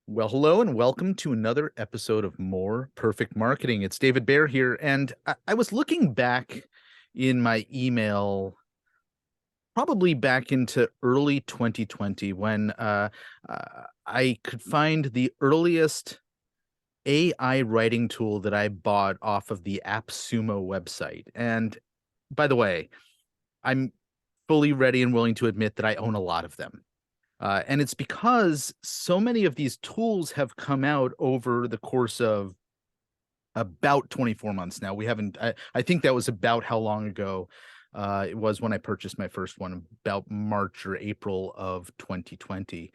Well, hello and welcome to another episode of More Perfect Marketing. It's David Baer here, and I was looking back in my email, probably back into early 2020, when I could find the earliest AI writing tool that I bought off of the AppSumo website. And by the way, I'm fully ready and willing to admit that I own a lot of them. And it's because so many of these tools have come out over the course of about 24 months now. We haven't, I think that was about how long ago it was when I purchased my first one, about March or April of 2020.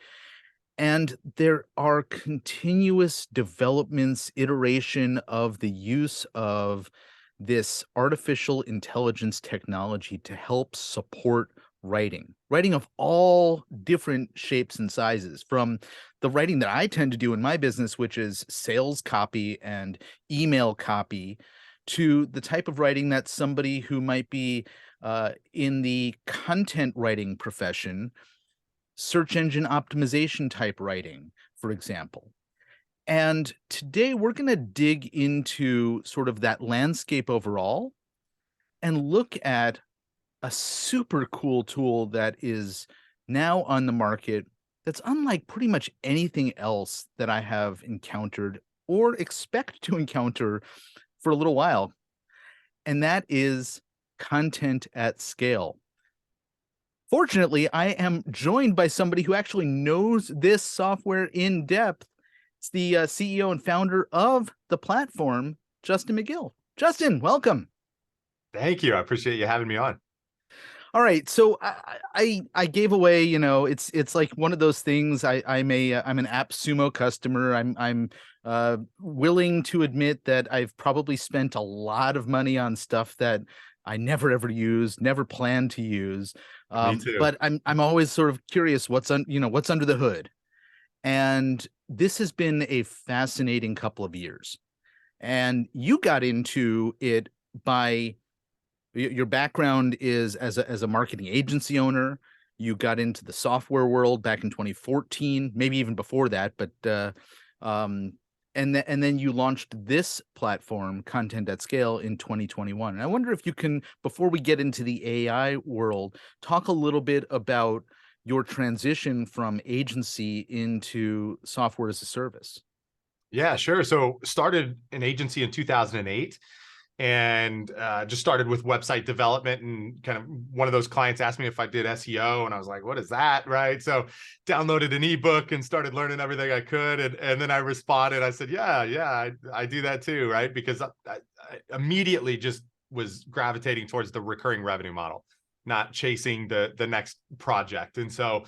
And there are continuous developments, iteration of the use of this artificial intelligence technology to help support writing of all different shapes and sizes, from the writing that I tend to do in my business, which is sales copy and email copy, to the type of writing that somebody who might be in the content writing profession, search engine optimization type writing, for example. And today we're going to dig into sort of that landscape overall and look at a super cool tool that is now on the market that's unlike pretty much anything else that I have encountered or expect to encounter for a little while. And that is content at scale. Fortunately, I am joined by somebody who actually knows this software in depth. It's the CEO and founder of the platform, Justin McGill. Justin, welcome. Thank you. I appreciate you having me on. All right, so I gave away, it's like one of those things. I'm an AppSumo customer. I'm willing to admit that I've probably spent a lot of money on stuff that I never ever used, never planned to use. Me too. But I'm always sort of curious what's under the hood. And this has been a fascinating couple of years. And you got into it by your background is as a marketing agency owner. You got into the software world back in 2014, maybe even before that, but um, and then you launched this platform, Content at Scale, in 2021. And I wonder if you can, before we get into the AI world, talk a little bit about your transition from agency into software as a service. Yeah, sure. So started an agency in 2008 and just started with website development, and kind of one of those clients asked me if I did SEO, and I was like, what is that? Right. So downloaded an ebook and started learning everything I could. And then I responded, I said, I do that too. Right. Because I immediately just was gravitating towards the recurring revenue model, not chasing the next project. And so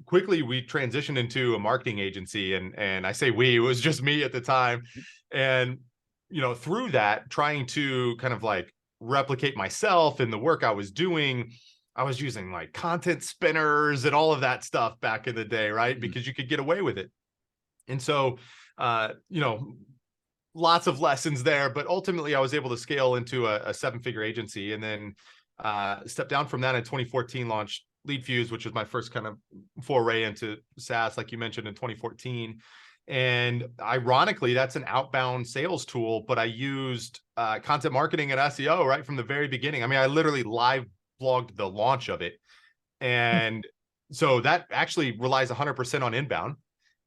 quickly we transitioned into a marketing agency, and I say we, it was just me at the time. And through that, trying to kind of like replicate myself and the work I was doing, I was using like content spinners and all of that stuff back in the day, right? Because you could get away with it. And so lots of lessons there, but ultimately I was able to scale into a seven-figure agency, and then stepped down from that in 2014, launched LeadFuse, which was my first kind of foray into SaaS, like you mentioned, in 2014. And ironically, that's an outbound sales tool, but I used content marketing and SEO right from the very beginning. I mean, I literally live blogged the launch of it. And so that actually relies 100% on inbound.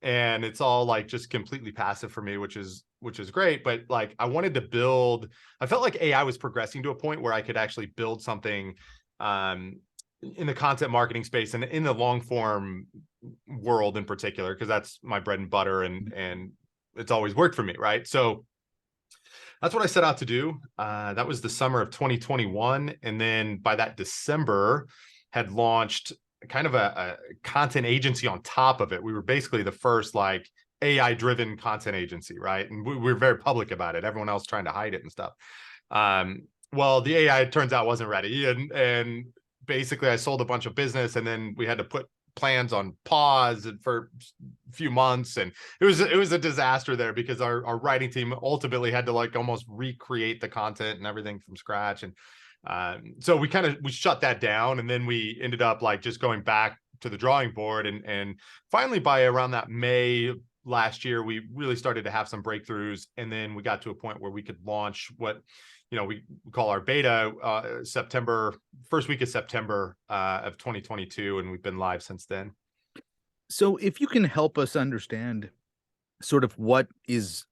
And it's all like just completely passive for me, which is great. But like I wanted to build, I felt like AI was progressing to a point where I could actually build something in the content marketing space and in the long form world in particular, because that's my bread and butter, and it's always worked for me, right? So that's what I set out to do. That was the summer of 2021, and then by that December had launched kind of a content agency on top of it. We were basically the first like AI driven content agency, right? And we were very public about it, everyone else trying to hide it and stuff. Well, the AI, turns out, wasn't ready, and basically I sold a bunch of business, and then we had to put plans on pause for a few months, and it was a disaster there, because our writing team ultimately had to like almost recreate the content and everything from scratch. And so we shut that down, and then we ended up like just going back to the drawing board, and finally by around that May last year, we really started to have some breakthroughs. And then we got to a point where we could launch what, we call our beta first week of September of 2022. And we've been live since then. So if you can help us understand sort of what is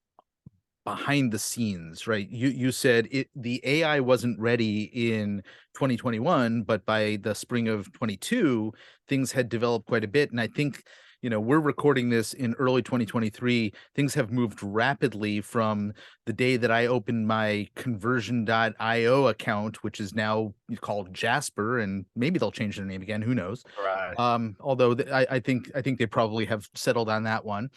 behind the scenes, right? You said the AI wasn't ready in 2021, but by the spring of 22, things had developed quite a bit. And I think, we're recording this in early 2023. Things have moved rapidly from the day that I opened my conversion.io account, which is now called Jasper, and maybe they'll change their name again. Who knows? Right. Although I think they probably have settled on that one.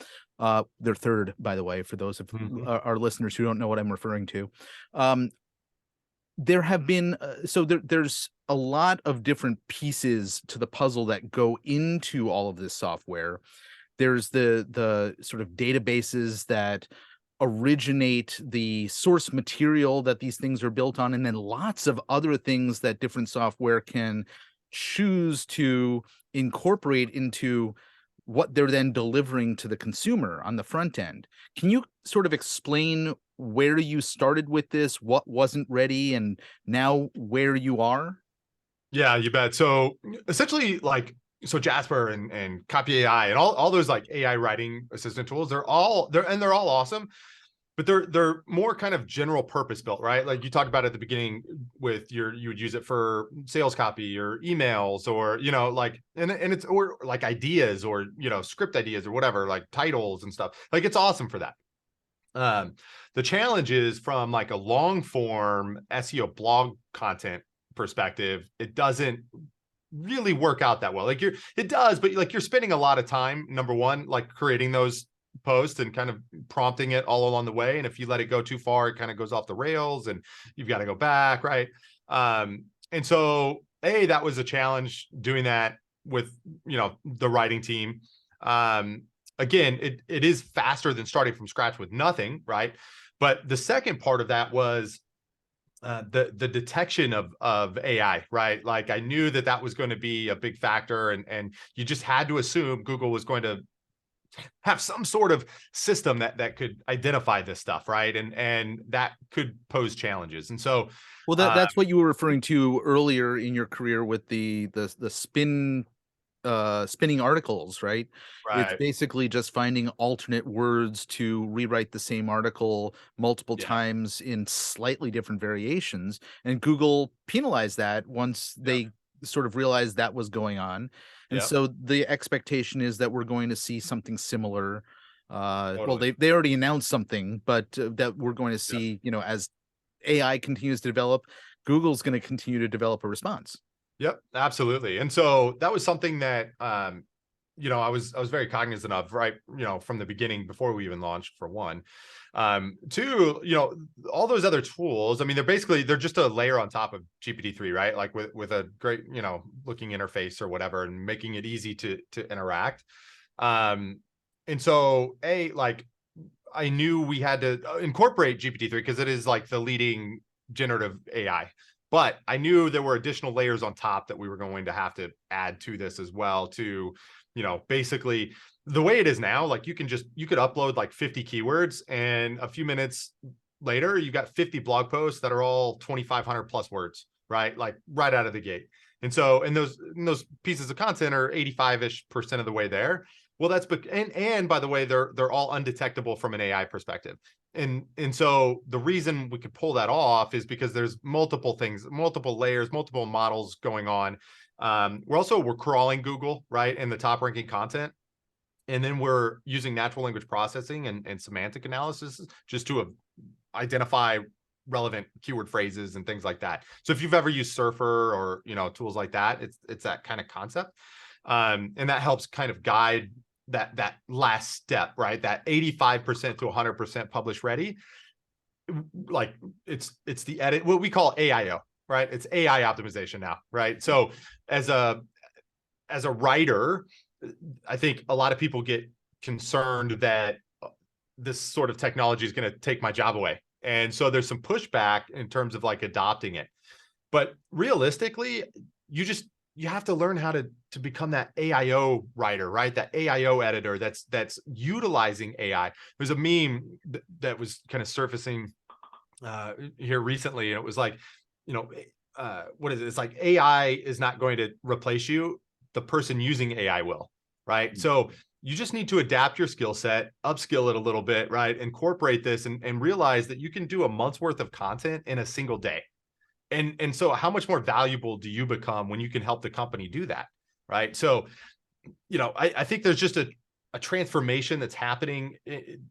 They're third, by the way, for those of our listeners who don't know what I'm referring to. There have been there's a lot of different pieces to the puzzle that go into all of this software. There's the sort of databases that originate the source material that these things are built on, and then lots of other things that different software can choose to incorporate into what they're then delivering to the consumer on the front end. Can you sort of explain where you started with this, what wasn't ready, and now where you are? Yeah, you bet. So essentially, so Jasper and Copy AI and all those like AI writing assistant tools, they're all awesome, but they're more kind of general purpose built, right? Like you talked about at the beginning with you would use it for sales copy or emails, or and it's, or like ideas, or script ideas or whatever, like titles and stuff. Like it's awesome for that. The challenge is from like a long form SEO blog content perspective, it doesn't really work out that well. It does, but like you're spending a lot of time, number one, like creating those posts and kind of prompting it all along the way. And if you let it go too far, it kind of goes off the rails and you've got to go back. Right. And so that was a challenge doing that with, the writing team. Again, it is faster than starting from scratch with nothing. Right. But the second part of that was the detection of AI, right? Like I knew that was going to be a big factor, and you just had to assume Google was going to have some sort of system that could identify this stuff, right? And that could pose challenges. And so, well, that's what you were referring to earlier in your career with the spinning articles, right? It's right, basically just finding alternate words to rewrite the same article multiple yeah, times in slightly different variations, and Google penalized that once yeah, they sort of realized that was going on. And yeah, so the expectation is that we're going to see something similar. Well, totally, they already announced something, but that we're going to yeah. see, as AI continues to develop, Google's going to continue to develop a response. Yep, absolutely. And so that was something that I was very cognizant of, right, from the beginning before we even launched, for one. Two, all those other tools, I mean, they're just a layer on top of GPT-3, right? Like with a great, looking interface or whatever, and making it easy to interact. And so like I knew we had to incorporate GPT-3 because it is like the leading generative AI. But I knew there were additional layers on top that we were going to have to add to this as well to, basically the way it is now, like you could upload like 50 keywords, and a few minutes later, you got 50 blog posts that are all 2,500 plus words, right? Like right out of the gate. And so, and those pieces of content are 85% of the way there. Well, and by the way, they're all undetectable from an AI perspective. And so the reason we could pull that off is because there's multiple things, multiple layers, multiple models going on. We're crawling Google, right, in the top ranking content. And then we're using natural language processing and semantic analysis just to identify relevant keyword phrases and things like that. So if you've ever used Surfer or, tools like that, it's that kind of concept. And that helps kind of guide that last step, right? That 85% to 100% publish ready. Like it's the edit, what we call AIO, right? It's AI optimization now, right? So as a writer, I think a lot of people get concerned that this sort of technology is going to take my job away. And so there's some pushback in terms of like adopting it. But realistically, you have to learn how to become that AIO writer, right? That AIO editor that's utilizing AI. There's a meme that was kind of surfacing here recently, and it was like, you know, what is it? It's like AI is not going to replace you. The person using AI will, right? So you just need to adapt your skill set, upskill it a little bit, right? Incorporate this and realize that you can do a month's worth of content in a single day. And so how much more valuable do you become when you can help the company do that, right? So, you know, I think there's just a transformation that's happening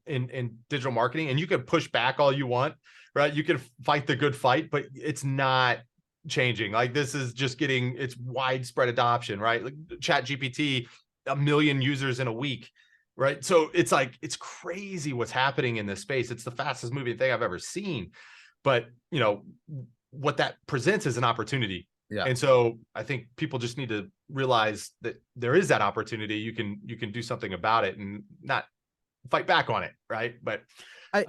in digital marketing, and you can push back all you want, right? You can fight the good fight, but it's not changing. Like, this is just getting its widespread adoption, right? Like Chat GPT, 1 million users in a week, right? So it's like, it's crazy what's happening in this space. It's the fastest moving thing I've ever seen. But, you know, what that presents is an opportunity. Yeah. And so I think people just need to realize that there is that opportunity. You can do something about it and not fight back on it, right? But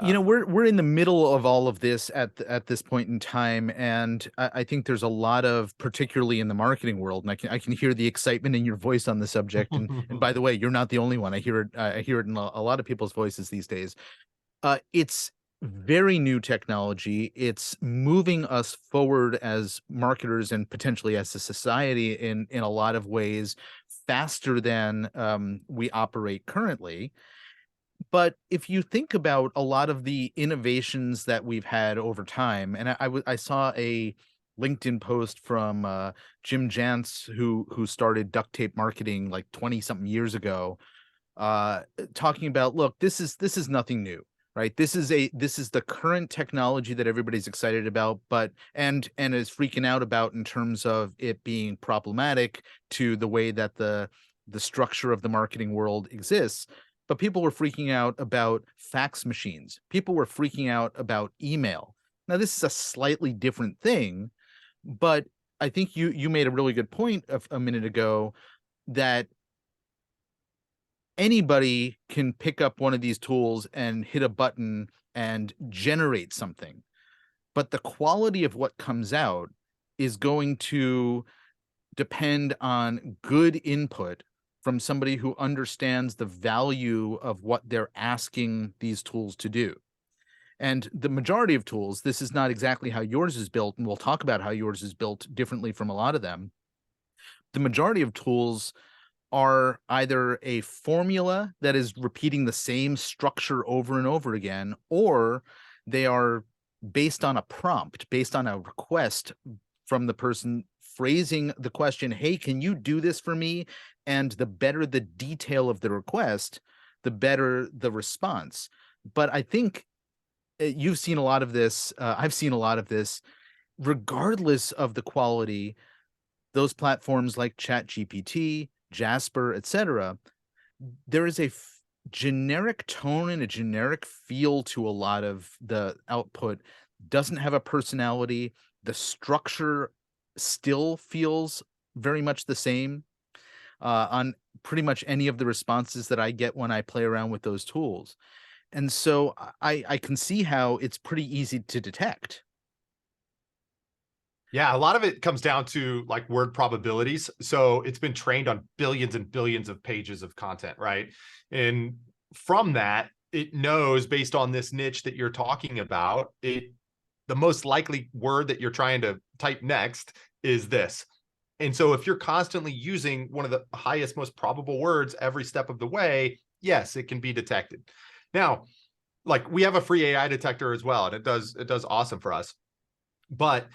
you know, we're in the middle of all of this at this point in time, and I think there's a lot of, particularly in the marketing world, and I can hear the excitement in your voice on the subject. And by the way, you're not the only one. I hear it in a lot of people's voices these days. It's very new technology. It's moving us forward as marketers and potentially as a society in a lot of ways faster than we operate currently. But if you think about a lot of the innovations that we've had over time, and I saw a LinkedIn post from Jim Jantz, who started duct tape marketing like 20 something years ago, talking about, look, this is nothing new, right? This is the current technology that everybody's excited about, but and is freaking out about in terms of it being problematic to the way that the structure of the marketing world exists. But people were freaking out about fax machines. People were freaking out about email. Now, this is a slightly different thing, but I think you made a really good point a minute ago that anybody can pick up one of these tools and hit a button and generate something. But the quality of what comes out is going to depend on good input from somebody who understands the value of what they're asking these tools to do. And the majority of tools, this is not exactly how yours is built, and we'll talk about how yours is built differently from a lot of them. The majority of tools are either a formula that is repeating the same structure over and over again, or they are based on a prompt, based on a request from the person phrasing the question, hey, can you do this for me? And the better the detail of the request, the better the response. But I think you've seen a lot of this. I've seen a lot of this. Regardless of the quality, those platforms like ChatGPT, Jasper, etc., there is a generic tone and a generic feel to a lot of the output. Doesn't have a personality. The structure still feels very much the same on pretty much any of the responses that I get when I play around with those tools. And so I can see how it's pretty easy to detect. yeah, a lot of it comes down to like word probabilities. So it's been trained on billions and billions of pages of content, right? And from that, it knows, based on this niche that you're talking about, the most likely word that you're trying to type next is this. And so if you're constantly using one of the highest, most probable words every step of the way, yes, it can be detected. Now, like, we have a free AI detector as well, and it does awesome for us. But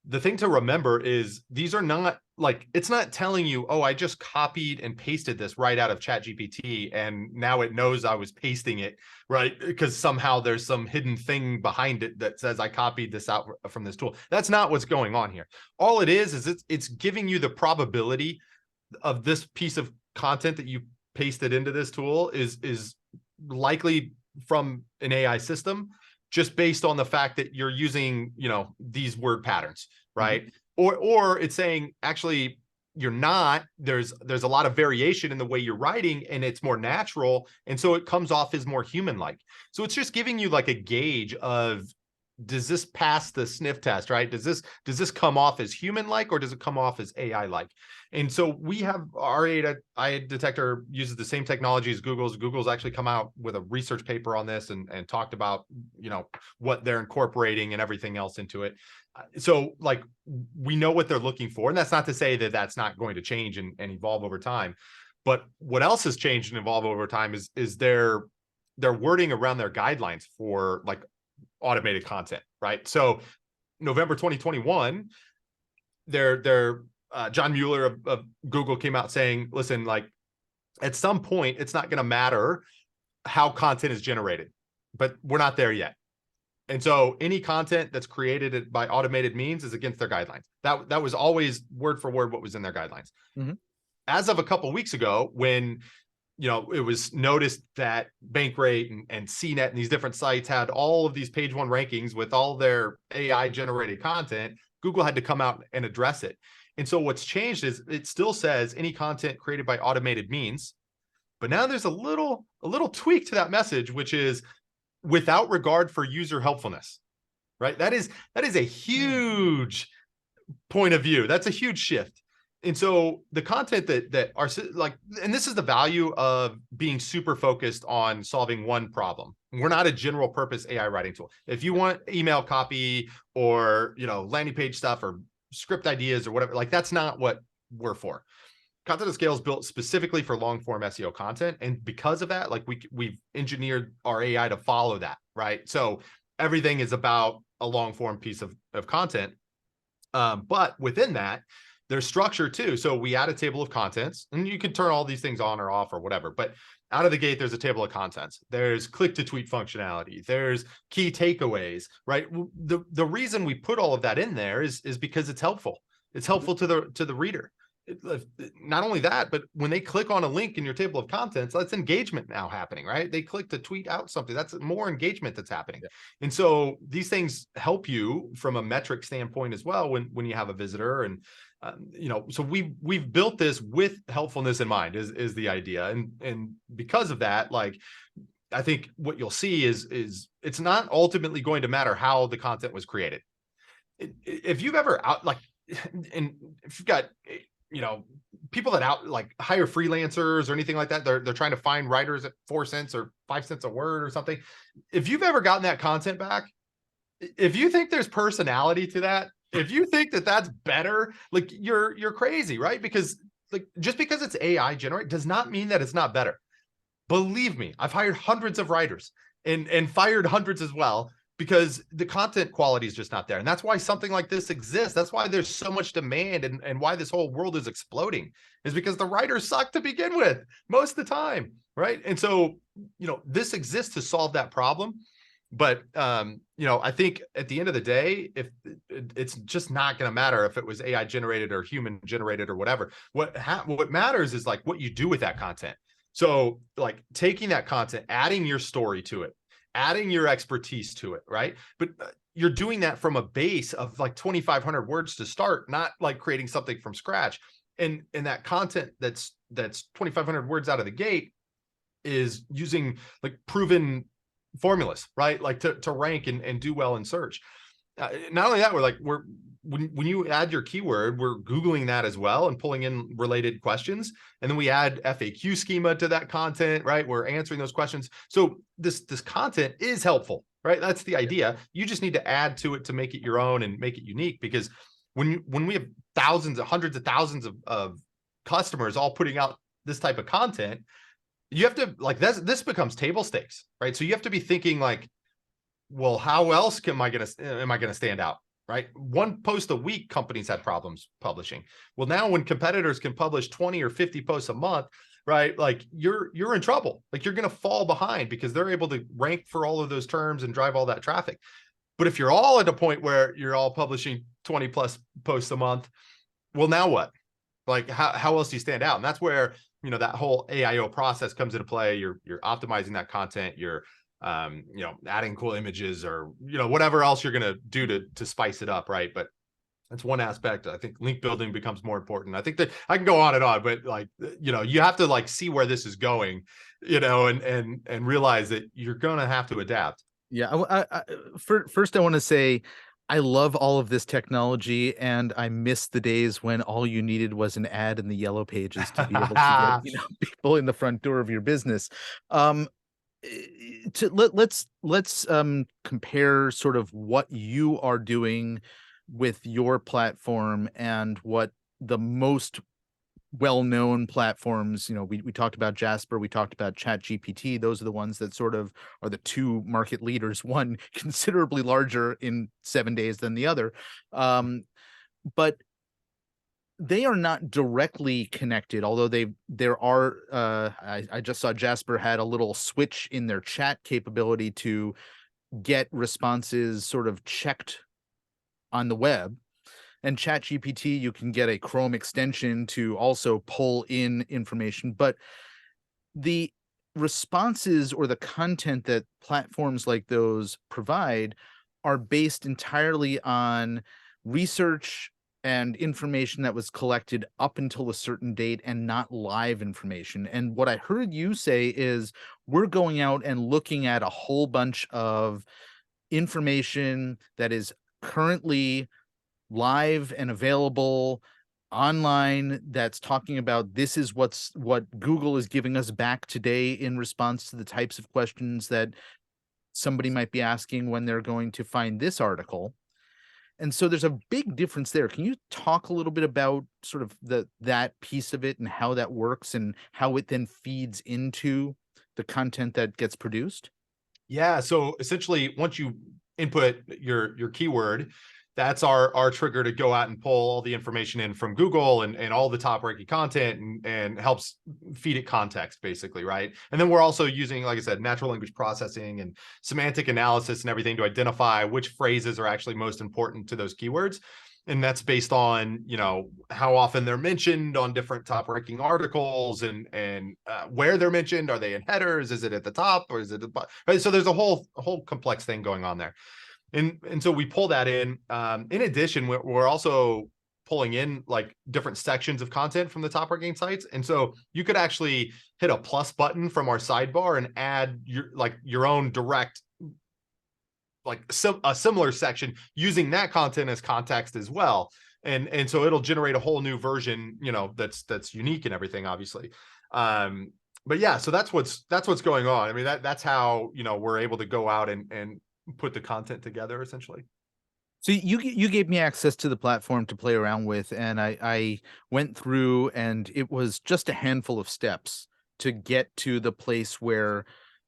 the thing to remember is these are not like, it's not telling you, oh, I just copied and pasted this right out of ChatGPT and now it knows I was pasting it, right? Because somehow there's some hidden thing behind it that says I copied this out from this tool. That's not what's going on here. All it is it's giving you the probability of this piece of content that you pasted into this tool is likely from an AI system, just based on the fact that you're using, you know, these word patterns, right? Or it's saying, actually, you're not. There's a lot of variation in the way you're writing, and it's more natural, and so it comes off as more human-like. So it's just giving you like a gauge of does this pass the sniff test, right? Does this come off as human-like, or does it come off as AI-like? And so we have our AI detector uses the same technology as Google's. Google's actually come out with a research paper on this and talked about, what they're incorporating and everything else into it. So like, we know what they're looking for, and that's not to say that that's not going to change and evolve over time. But what else has changed and evolved over time is their wording around their guidelines for like automated content, right? So November 2021, their John Mueller of Google came out saying, listen, like at some point, it's not going to matter how content is generated, but we're not there yet. And so any content that's created by automated means is against their guidelines. That was always word for word what was in their guidelines. Mm-hmm. As of a couple of weeks ago, when it was noticed that Bankrate and CNET and these different sites had all of these page one rankings with all their AI generated content, Google had to come out and address it. And so what's changed is it still says any content created by automated means, but now there's a little tweak to that message, which is without regard for user helpfulness, right? That is a huge point of view. That's a huge shift. And so the content that are like, and this is the value of being super focused on solving one problem. We're not a general purpose AI writing tool. If you want email copy or, landing page stuff or script ideas or whatever, like that's not what we're for. Content at Scale is built specifically for long form SEO content. And because of that, like we've engineered our AI to follow that, right? So everything is about a long form piece of content. But within that, there's structure too. So we add a table of contents, and you can turn all these things on or off or whatever, but out of the gate, there's a table of contents. There's click to tweet functionality. There's key takeaways, right? The reason we put all of that in there is because it's helpful. It's helpful to the reader. Not only that, but when they click on a link in your table of contents, that's engagement now happening, right? They click to tweet out something. That's more engagement that's happening. Yeah. And so these things help you from a metric standpoint as well when you have a visitor. And so we've built this with helpfulness in mind is the idea. And because of that, like, I think what you'll see is it's not ultimately going to matter how the content was created. If you've ever and if you've got, people that hire freelancers or anything like that, they're trying to find writers at 4 cents or 5 cents a word or something. If you've ever gotten that content back, if you think there's personality to that, if you think that that's better, like you're crazy, right? Because like just because it's AI generated does not mean that it's not better. Believe me, I've hired hundreds of writers and fired hundreds as well, because the content quality is just not there. And that's why something like this exists. That's why there's so much demand and why this whole world is exploding, is because the writers suck to begin with most of the time, right? And so, this exists to solve that problem. But, I think at the end of the day, if it's just not going to matter if it was AI generated or human generated or whatever, what matters is like what you do with that content. So like taking that content, adding your story to it, adding your expertise to it, right? But you're doing that from a base of like 2,500 words to start, not like creating something from scratch. And that content that's 2,500 words out of the gate is using like proven formulas, right? Like to rank and do well in search. Not only that, when you add your keyword, we're Googling that as well and pulling in related questions. And then we add FAQ schema to that content, right? We're answering those questions. So this content is helpful, right? That's the idea. You just need to add to it to make it your own and make it unique, because when we have hundreds of thousands of customers all putting out this type of content, you have to this becomes table stakes, right? So you have to be thinking like, well, how else am I going to stand out? Right? One post a week, companies had problems publishing. Well, now when competitors can publish 20 or 50 posts a month, right? Like you're in trouble. Like you're going to fall behind because they're able to rank for all of those terms and drive all that traffic. But if you're all at a point where you're all publishing 20 plus posts a month, well, now what? Like how else do you stand out? And that's where, that whole AIO process comes into play. You're optimizing that content. You're adding cool images or, whatever else you're going to do to spice it up. Right. But that's one aspect. I think link building becomes more important. I think that I can go on and on, but you have to see where this is going, and realize that you're going to have to adapt. Yeah. First, I want to say I love all of this technology, and I miss the days when all you needed was an ad in the yellow pages to be able to get, people in the front door of your business. Um, let's compare sort of what you are doing with your platform and what the most well-known platforms, we talked about Jasper, we talked about Chat GPT. Those are the ones that sort of are the two market leaders, one considerably larger in 7 days than the other. But they are not directly connected, although there are I just saw Jasper had a little switch in their chat capability to get responses sort of checked on the web. And ChatGPT, you can get a Chrome extension to also pull in information, but the responses or the content that platforms like those provide are based entirely on research and information that was collected up until a certain date and not live information. And what I heard you say is we're going out and looking at a whole bunch of information that is currently live and available online, that's talking about this is what Google is giving us back today in response to the types of questions that somebody might be asking when they're going to find this article. And so there's a big difference there. Can you talk a little bit about sort of that piece of it and how that works and how it then feeds into the content that gets produced? Yeah. So essentially, once you input your keyword, that's our trigger to go out and pull all the information in from Google and all the top ranking content and helps feed it context, basically, right? And then we're also using, like I said, natural language processing and semantic analysis and everything to identify which phrases are actually most important to those keywords. And that's based on, how often they're mentioned on different top ranking articles and where they're mentioned. Are they in headers? Is it at the top or is it at the bottom? Right? So there's a whole complex thing going on there. And so we pull that in. In addition, we're also pulling in like different sections of content from the top ranking sites. And so you could actually hit a plus button from our sidebar and add your own direct, like a similar section using that content as context as well. And so it'll generate a whole new version, that's unique and everything, obviously. But yeah, so that's what's going on. I mean, that's how, we're able to go out and put the content together, essentially. So you gave me access to the platform to play around with, and I went through, and it was just a handful of steps to get to the place where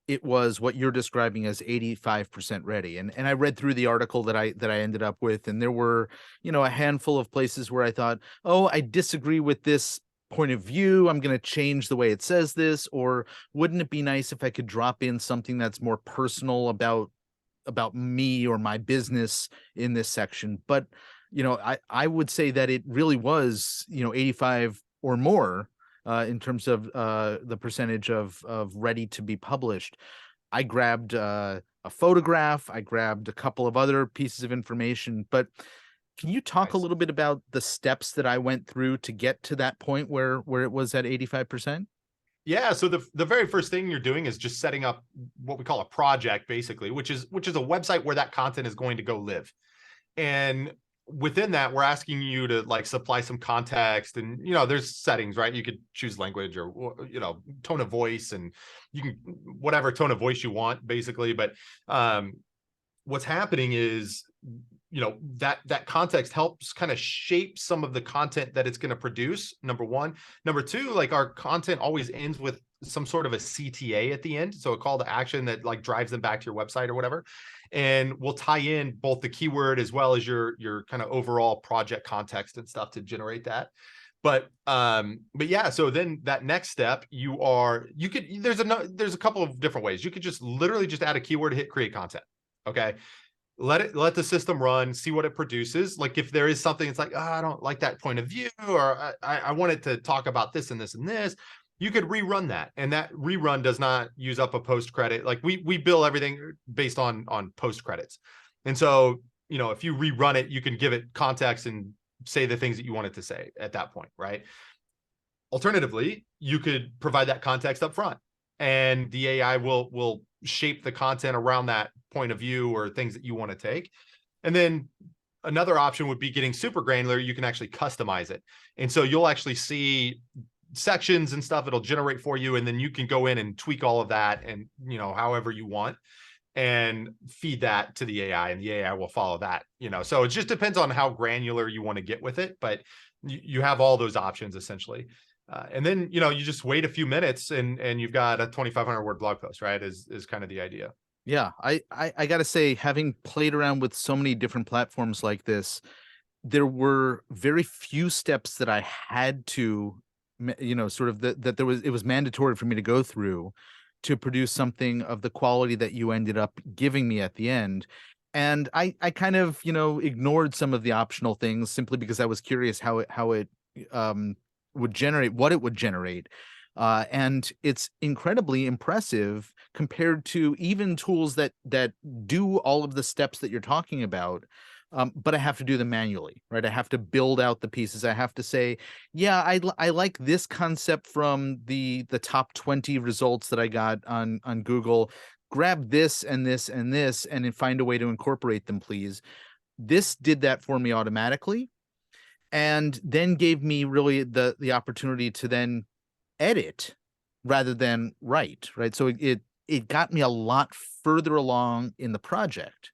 it was what you're describing as 85% ready. And I read through the article that I ended up with, and there were, a handful of places where I thought, oh, I disagree with this point of view. I'm going to change the way it says this, or wouldn't it be nice if I could drop in something that's more personal about me or my business in this section. But I would say that it really was 85 or more in terms of the percentage of ready to be published. I grabbed a photograph, I grabbed a couple of other pieces of information. But can you talk a Nice. little bit about the steps that I went through to get to that point where it was at 85%? Yeah, so the very first thing you're doing is just setting up what we call a project, basically, which is a website where that content is going to go live. And within that, we're asking you to like supply some context, and there's settings, right? You could choose language or tone of voice, and you can whatever tone of voice you want, basically. But what's happening is that context helps kind of shape some of the content that it's going to produce, number one. Number two, like our content always ends with some sort of a CTA at the end, so a call to action that like drives them back to your website or whatever. And we'll tie in both the keyword as well as your kind of overall project context and stuff to generate that. But yeah, so then that next step, there's a couple of different ways. You could just literally just add a keyword, hit create content. Okay. Let the system run, see what it produces. Like if there is something, it's like, oh, I don't like that point of view, or I want it to talk about this and this and this. You could rerun that, and that rerun does not use up a post credit. Like we bill everything based on post credits, and so if you rerun it, you can give it context and say the things that you want it to say at that point, right? Alternatively, you could provide that context up front. and the AI will shape the content around that point of view or things that you want to take. And then another option would be getting super granular. You can actually customize it. And so you'll actually see sections and stuff it'll generate for you. And then you can go in and tweak all of that and, however you want, and feed that to the AI, and the AI will follow that, so it just depends on how granular you want to get with it. But you have all those options essentially. And then, you just wait a few minutes and you've got a 2,500 word blog post, right? Is kind of the idea. Yeah, I gotta say, having played around with so many different platforms like this, there were very few steps that I had to, sort of that it was mandatory for me to go through to produce something of the quality that you ended up giving me at the end. And I kind of, ignored some of the optional things simply because I was curious how it would generate, what it would generate. And it's incredibly impressive compared to even tools that do all of the steps that you're talking about. But I have to do them manually, right? I have to build out the pieces. I have to say, yeah, I like this concept from the top 20 results that I got on Google. Grab this and this and this, and then find a way to incorporate them, please. This did that for me automatically, and then gave me really the opportunity to then edit rather than write, right? So it got me a lot further along in the project.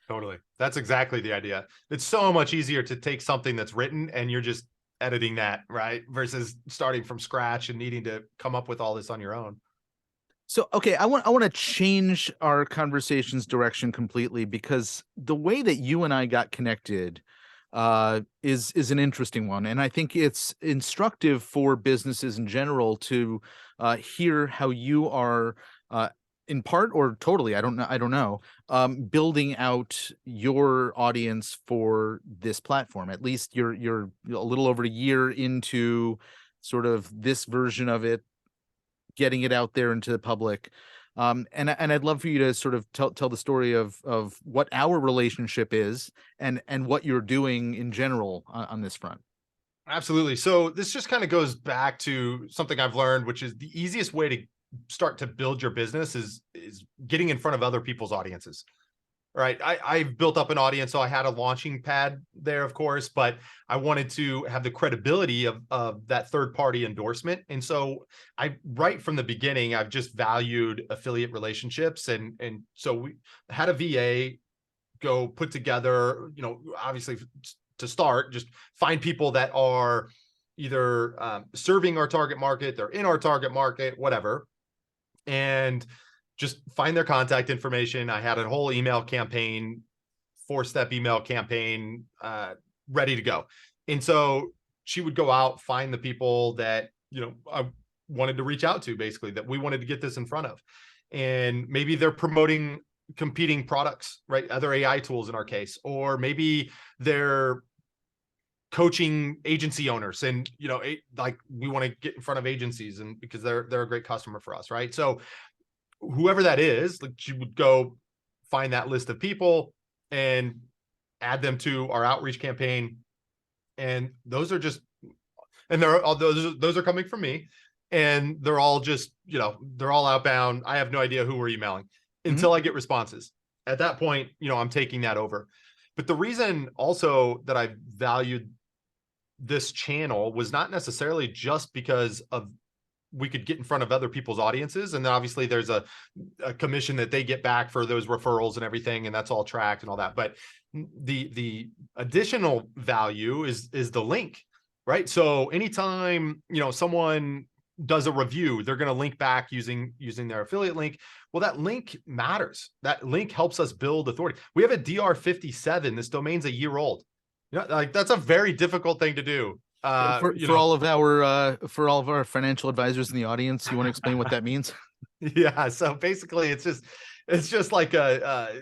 Totally. That's exactly the idea. It's so much easier to take something that's written and you're just editing that, right? Versus starting from scratch and needing to come up with all this on your own. So, okay, I want to change our conversation's direction completely, because the way that you and I got connected is an interesting one, and I think it's instructive for businesses in general to hear how you are, in part or totally, I don't know, building out your audience for this platform. At least you're a little over a year into sort of this version of it, getting it out there into the public. And I'd love for you to sort of tell the story of what our relationship is, and what you're doing in general on this front. Absolutely. So this just kind of goes back to something I've learned, which is the easiest way to start to build your business is getting in front of other people's audiences. Right. I've built up an audience, so I had a launching pad there, of course, but I wanted to have the credibility of that third party endorsement. And so right from the beginning, I've just valued affiliate relationships. And so we had a VA go put together, obviously to start, just find people that are either serving our target market, they're in our target market, whatever. And just find their contact information. I had a whole email campaign, 4-step email campaign, ready to go. And so she would go out, find the people that, I wanted to reach out to, basically, that we wanted to get this in front of. And maybe they're promoting competing products, right? Other AI tools in our case, or maybe they're coaching agency owners, and like we want to get in front of agencies, and because they're a great customer for us, right? So whoever that is, like, she would go find that list of people and add them to our outreach campaign. And those are just, and they're all those are coming from me, and they're all just, they're all outbound. I have no idea who we're emailing until I get responses. At that point, I'm taking that over. But the reason also that I valued this channel was not necessarily just because of we could get in front of other people's audiences. And then obviously there's a commission that they get back for those referrals and everything, and that's all tracked and all that. But the additional value is the link, right? So anytime, someone does a review, they're going to link back using their affiliate link. Well, that link matters. That link helps us build authority. We have a DR57. This domain's a year old. Like, that's a very difficult thing to do. For all of our financial advisors in the audience, you want to explain what that means? Yeah. So basically it's just like a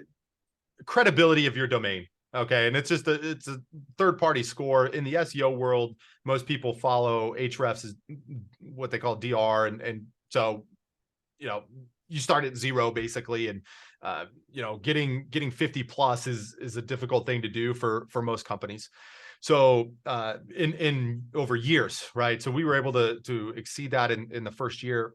credibility of your domain. Okay. And it's a third party score in the SEO world. Most people follow Hrefs, is what they call DR. And so, you start at 0 basically. And, getting 50 plus is a difficult thing to do for most companies. So in over years, right? So we were able to exceed that in the first year.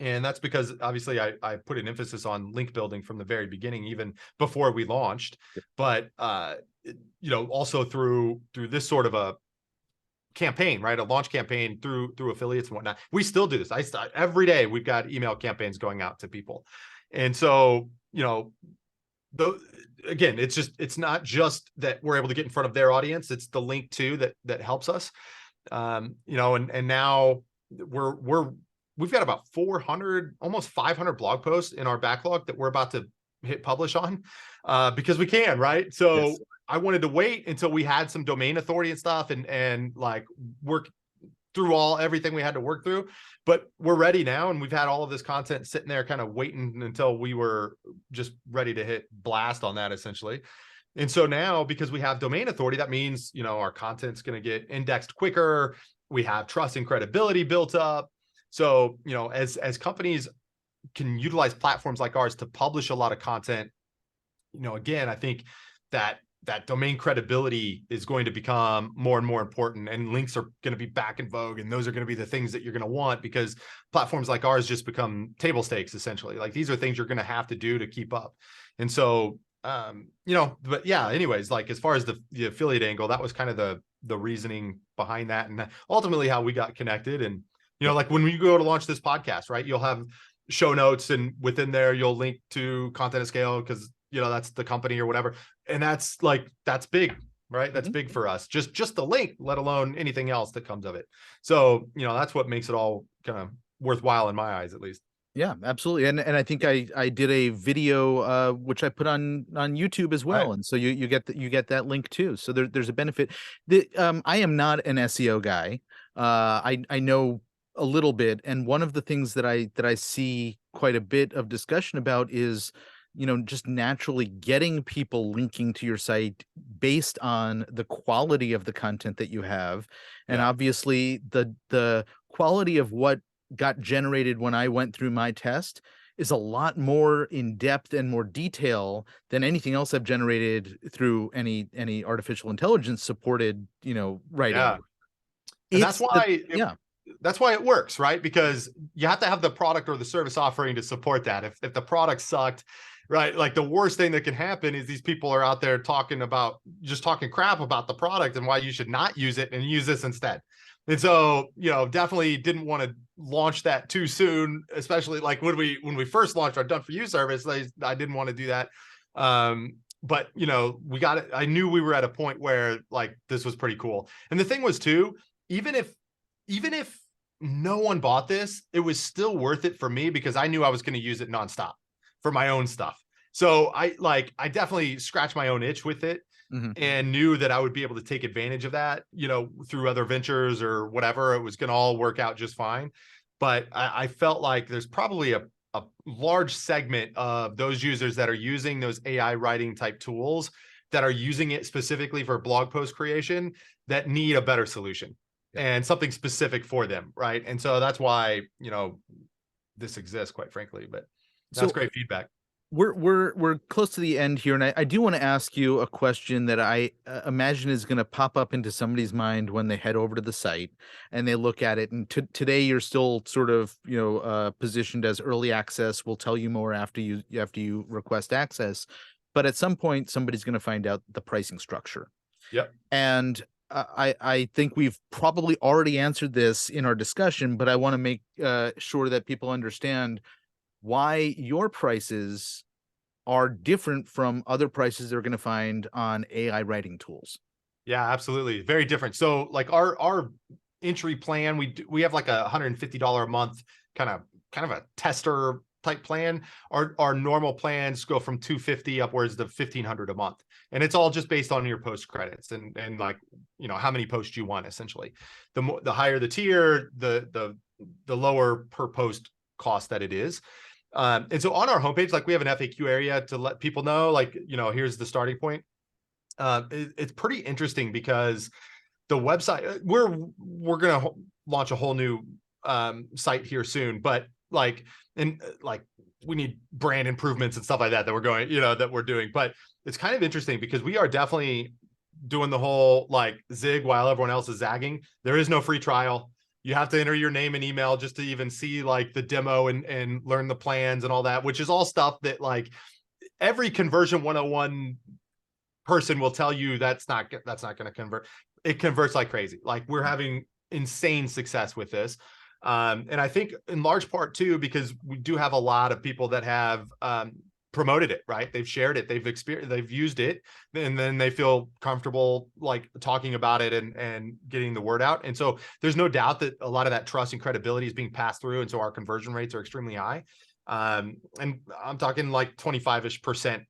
And that's because obviously I put an emphasis on link building from the very beginning, even before we launched. But also through this sort of a campaign, right? A launch campaign through affiliates and whatnot. We still do this. Every day we've got email campaigns going out to people. And so, again, it's not just that we're able to get in front of their audience, it's the link too that helps us. And now we've got about 400, almost 500 blog posts in our backlog that we're about to hit publish on, because we can, right? So Yes. I wanted to wait until we had some domain authority and stuff and like work through everything we had to work through, but we're ready now. And we've had all of this content sitting there kind of waiting until we were just ready to hit blast on that essentially. And so now, because we have domain authority, that means, our content's going to get indexed quicker. We have trust and credibility built up. So, as companies can utilize platforms like ours to publish a lot of content, again, I think that domain credibility is going to become more and more important, and links are going to be back in vogue. And those are going to be the things that you're going to want, because platforms like ours just become table stakes, essentially. Like, these are things you're going to have to do to keep up. And so, but yeah, anyways, like, as far as the affiliate angle, that was kind of the reasoning behind that. And ultimately how we got connected. And, like when we go to launch this podcast, right, you'll have show notes, and within there, you'll link to Content at Scale, because that's the company or whatever. And that's big, right? That's big for us. Just the link, let alone anything else that comes of it. So, that's what makes it all kind of worthwhile in my eyes, at least. Yeah, absolutely. And I think I did a video which I put on YouTube as well. Right. And so you get that link too. So there's a benefit. I am not an SEO guy. I know a little bit, and one of the things that I see quite a bit of discussion about is, just naturally getting people linking to your site based on the quality of the content that you have. And Yeah. obviously the quality of what got generated when I went through my test is a lot more in depth and more detail than anything else I've generated through any artificial intelligence supported, writing. Yeah. And It's yeah. that's why it works, right? Because you have to have the product or the service offering to support that. If the product sucked, right, like, the worst thing that can happen is these people are out there talking crap about the product and why you should not use it and use this instead. And so, definitely didn't want to launch that too soon, especially like when we first launched our Done For You service. I didn't want to do that. But we got it. I knew we were at a point where, like, this was pretty cool. And the thing was too, even if no one bought this, it was still worth it for me, because I knew I was going to use it nonstop for my own stuff. So I definitely scratched my own itch with it, and knew that I would be able to take advantage of that, through other ventures or whatever. It was going to all work out just fine. But I felt like there's probably a large segment of those users that are using those AI writing type tools, that are using it specifically for blog post creation, that need a better solution and something specific for them, right? And so that's why, this exists, quite frankly. But that's great feedback. We're close to the end here, and I do want to ask you a question that I imagine is going to pop up into somebody's mind when they head over to the site and they look at it. And today you're still sort of positioned as early access. We'll tell you more after you request access, but at some point somebody's going to find out the pricing structure. Yep. And I think we've probably already answered this in our discussion, but I want to make sure that people understand why your prices are different from other prices they're going to find on AI writing tools. Yeah, absolutely. Very different. So, like, our entry plan, we have like $150 a month kind of a tester type plan. Our normal plans go from $250 upwards to $1,500 a month. And it's all just based on your post credits and like, how many posts you want, essentially. The higher the tier, the lower per post cost that it is. And so on our homepage, like, we have an FAQ area to let people know, like, here's the starting point. It's pretty interesting because the website, we're going to launch a whole new site here soon, but like we need brand improvements and stuff like that that we're doing. But it's kind of interesting because we are definitely doing the whole like zig while everyone else is zagging. There is no free trial. You have to enter your name and email just to even see like the demo and learn the plans and all that, which is all stuff that like every conversion 101 person will tell you that's not going to convert. It converts like crazy. Like we're having insane success with this. And I think in large part too, because we do have a lot of people that have promoted it, right? They've shared it, they've used it, and then they feel comfortable like talking about it and getting the word out. And so there's no doubt that a lot of that trust and credibility is being passed through. And so our conversion rates are extremely high. And I'm talking like 25-ish%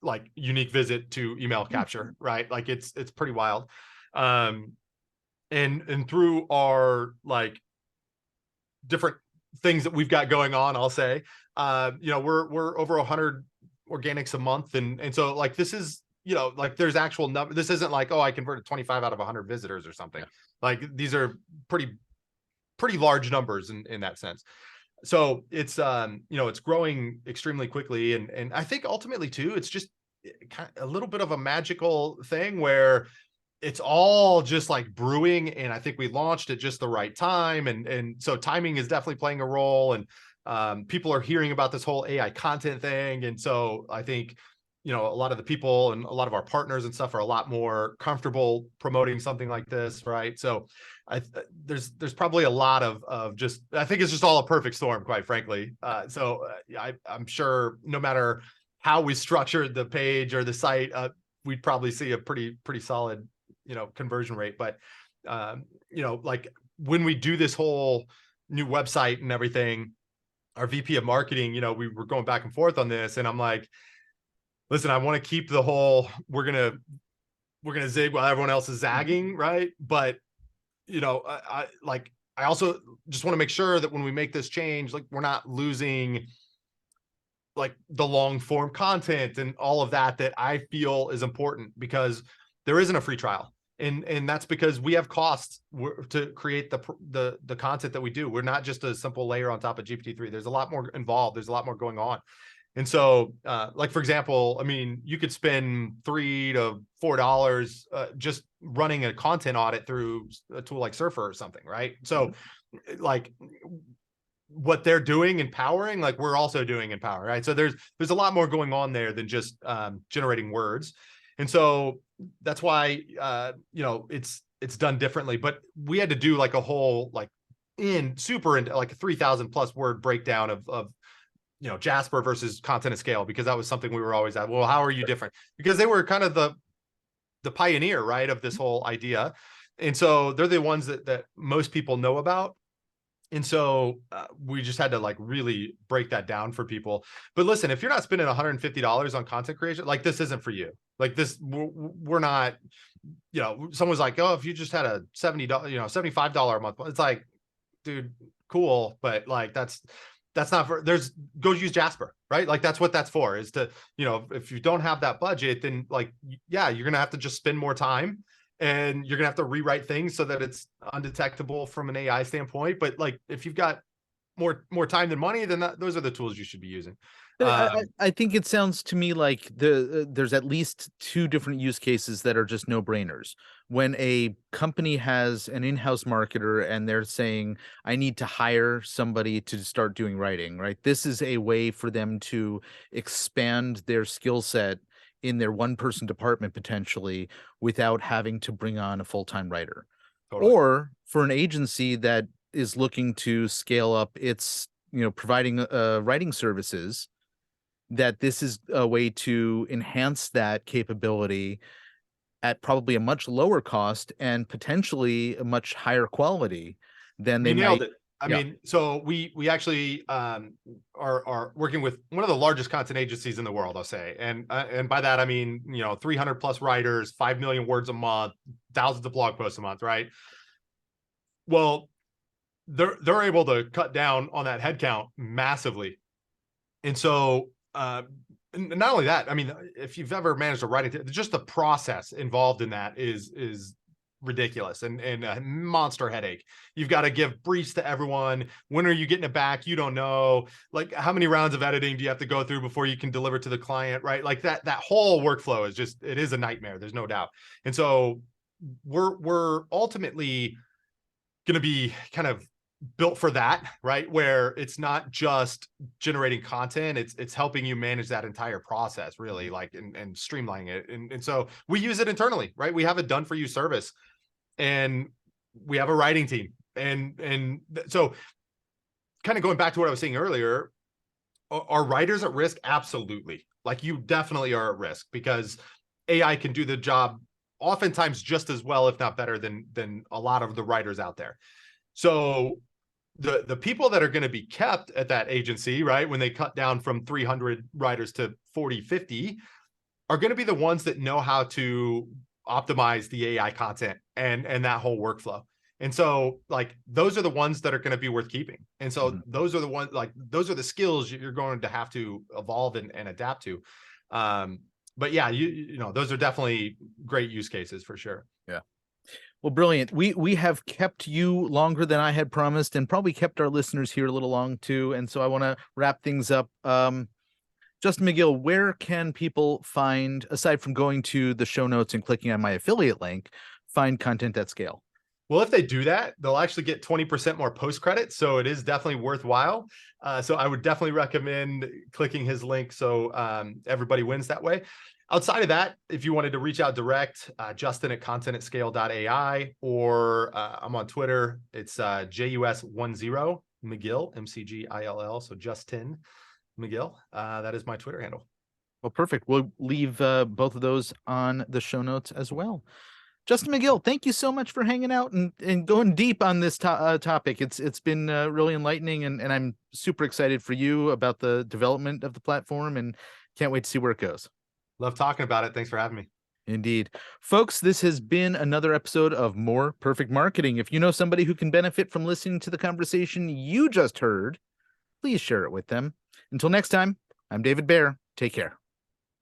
like unique visit to email capture, right? Like it's pretty wild. And through our like different things that we've got going on, I'll say, we're over 100 organics a month. And so like, this is, like there's actual number. This isn't like, oh, I converted 25 out of 100 visitors or something. Like these are pretty large numbers in that sense. So it's, it's growing extremely quickly. And I think ultimately too, it's just kind of a little bit of a magical thing where it's all just like brewing. And I think we launched at just the right time. And so timing is definitely playing a role. And people are hearing about this whole AI content thing. And so I think, a lot of the people and a lot of our partners and stuff are a lot more comfortable promoting something like this. Right. So there's probably a lot of just, I think it's just all a perfect storm, quite frankly. I'm sure no matter how we structured the page or the site, we'd probably see a pretty solid, conversion rate. But, like when we do this whole new website and everything, our VP of marketing, we were going back and forth on this, and I'm like, listen, I want to keep the whole, we're going to zig while everyone else is zagging. Right. But, I also just want to make sure that when we make this change, like we're not losing like the long form content and all of that I feel is important, because there isn't a free trial. And that's because we have costs to create the content that we do. We're not just a simple layer on top of GPT-3. There's a lot more involved. There's a lot more going on. And so, like, for example, I mean, you could spend $3 to $4 just running a content audit through a tool like Surfer or something, right? So, like, what they're doing in powering, like we're also doing in Power, right? So there's a lot more going on there than just generating words. And so that's why it's done differently. But we had to do like a whole like like a 3,000 plus word breakdown of Jasper versus content at scale, because that was something we were always at. Well, how are you different? Because they were kind of the pioneer, right, of this whole idea. And so they're the ones that most people know about. And so we just had to like really break that down for people. But listen, if you're not spending $150 on content creation, like this isn't for you. Like this, we're not, someone's like, oh, if you just had a $70, $75 a month, it's like, dude, cool. But like, that's not for, go use Jasper, right? Like that's what that's for, is to, if you don't have that budget, then like, yeah, you're going to have to just spend more time. And you're going to have to rewrite things so that it's undetectable from an AI standpoint. But like, if you've got more time than money, then those are the tools you should be using. I think it sounds to me like there's at least two different use cases that are just no-brainers. When a company has an in-house marketer and they're saying, I need to hire somebody to start doing writing, right? This is a way for them to expand their skill set in their one-person department potentially without having to bring on a full-time writer. Totally. Or for an agency that is looking to scale up its, providing writing services, that this is a way to enhance that capability at probably a much lower cost and potentially a much higher quality than they nailed might. It. I mean, so we actually are working with one of the largest content agencies in the world, I'll say. And by that, I mean, 300 plus writers, 5 million words a month, thousands of blog posts a month, right? Well, they're able to cut down on that headcount massively. And so not only that, I mean, if you've ever managed to write it, just the process involved in that is ridiculous and a monster headache. You've got to give briefs to everyone. When are you getting it back? You don't know. Like, how many rounds of editing do you have to go through before you can deliver to the client, right? Like that whole workflow is just, it is a nightmare. There's no doubt. And so we're ultimately going to be kind of built for that, right? Where it's not just generating content, it's helping you manage that entire process, really, like, and streamlining it. And so we use it internally, right? We have a done for you service, and we have a writing team. And so kind of going back to what I was saying earlier, are writers at risk? Absolutely. Like, you definitely are at risk, because AI can do the job oftentimes just as well, if not better, than a lot of the writers out there. So the people that are going to be kept at that agency, right, when they cut down from 300 writers to 40, 50, are going to be the ones that know how to optimize the AI content and that whole workflow. And so, like, those are the ones that are going to be worth keeping. And so those are the ones, like, those are the skills you're going to have to evolve and adapt to. But yeah, you know, those are definitely great use cases for sure. Yeah. Well, brilliant. We have kept you longer than I had promised, and probably kept our listeners here a little long too. And so I want to wrap things up. Justin McGill, where can people find, aside from going to the show notes and clicking on my affiliate link, find content at scale? Well, if they do that, they'll actually get 20% more post credit. So it is definitely worthwhile. So I would definitely recommend clicking his link, so everybody wins that way. Outside of that, if you wanted to reach out direct, Justin at contentatscale.ai, or I'm on Twitter. It's JUS10 McGill, McGill. So Justin McGill. That is my Twitter handle. Well, perfect. We'll leave both of those on the show notes as well. Justin McGill, thank you so much for hanging out and going deep on this topic. It's been really enlightening, and I'm super excited for you about the development of the platform, and can't wait to see where it goes. Love talking about it. Thanks for having me. Indeed. Folks, this has been another episode of More Perfect Marketing. If you know somebody who can benefit from listening to the conversation you just heard, please share it with them. Until next time, I'm David Baer. Take care.